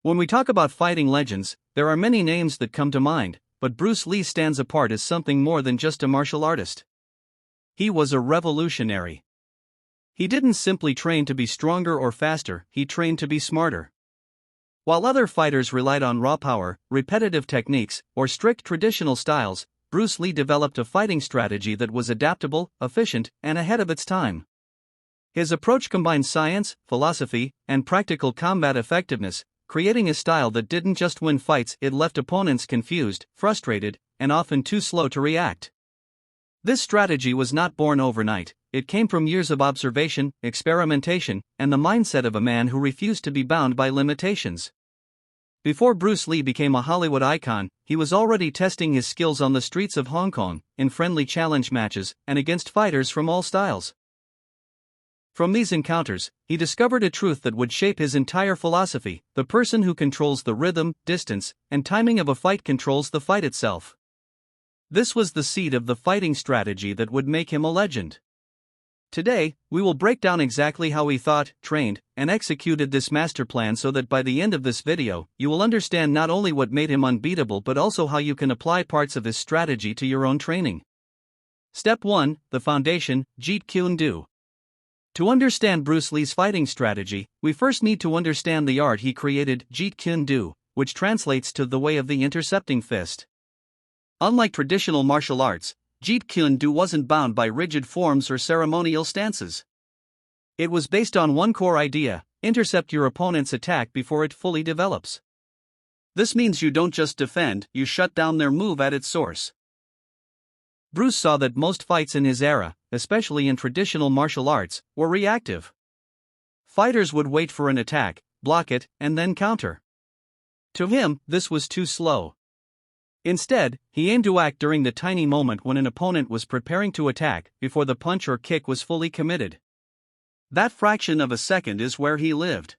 When we talk about fighting legends, there are many names that come to mind, but Bruce Lee stands apart as something more than just a martial artist. He was a revolutionary. He didn't simply train to be stronger or faster, he trained to be smarter. While other fighters relied on raw power, repetitive techniques, or strict traditional styles, Bruce Lee developed a fighting strategy that was adaptable, efficient, and ahead of its time. His approach combined science, philosophy, and practical combat effectiveness, creating a style that didn't just win fights, it left opponents confused, frustrated, and often too slow to react. This strategy was not born overnight, it came from years of observation, experimentation, and the mindset of a man who refused to be bound by limitations. Before Bruce Lee became a Hollywood icon, he was already testing his skills on the streets of Hong Kong, in friendly challenge matches, and against fighters from all styles. From these encounters, he discovered a truth that would shape his entire philosophy: the person who controls the rhythm, distance, and timing of a fight controls the fight itself. This was the seed of the fighting strategy that would make him a legend. Today, we will break down exactly how he thought, trained, and executed this master plan so that by the end of this video, you will understand not only what made him unbeatable but also how you can apply parts of his strategy to your own training. Step 1. The Foundation, Jeet Kune Do. To understand Bruce Lee's fighting strategy, we first need to understand the art he created, Jeet Kune Do, which translates to the way of the intercepting fist. Unlike traditional martial arts, Jeet Kune Do wasn't bound by rigid forms or ceremonial stances. It was based on one core idea: intercept your opponent's attack before it fully develops. This means you don't just defend, you shut down their move at its source. Bruce saw that most fights in his era, especially in traditional martial arts, were reactive. Fighters would wait for an attack, block it, and then counter. To him, this was too slow. Instead, he aimed to act during the tiny moment when an opponent was preparing to attack, before the punch or kick was fully committed. That fraction of a second is where he lived.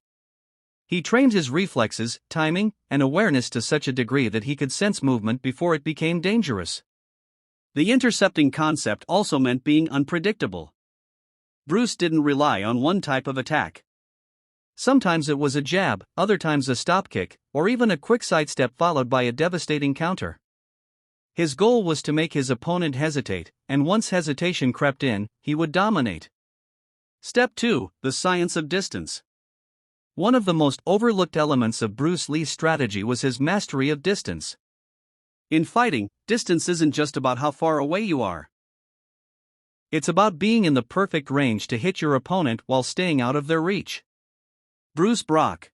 He trained his reflexes, timing, and awareness to such a degree that he could sense movement before it became dangerous. The intercepting concept also meant being unpredictable. Bruce didn't rely on one type of attack. Sometimes it was a jab, other times a stop kick, or even a quick sidestep followed by a devastating counter. His goal was to make his opponent hesitate, and once hesitation crept in, he would dominate. Step 2. The Science of Distance. One of the most overlooked elements of Bruce Lee's strategy was his mastery of distance. In fighting, distance isn't just about how far away you are. It's about being in the perfect range to hit your opponent while staying out of their reach. Bruce Brock.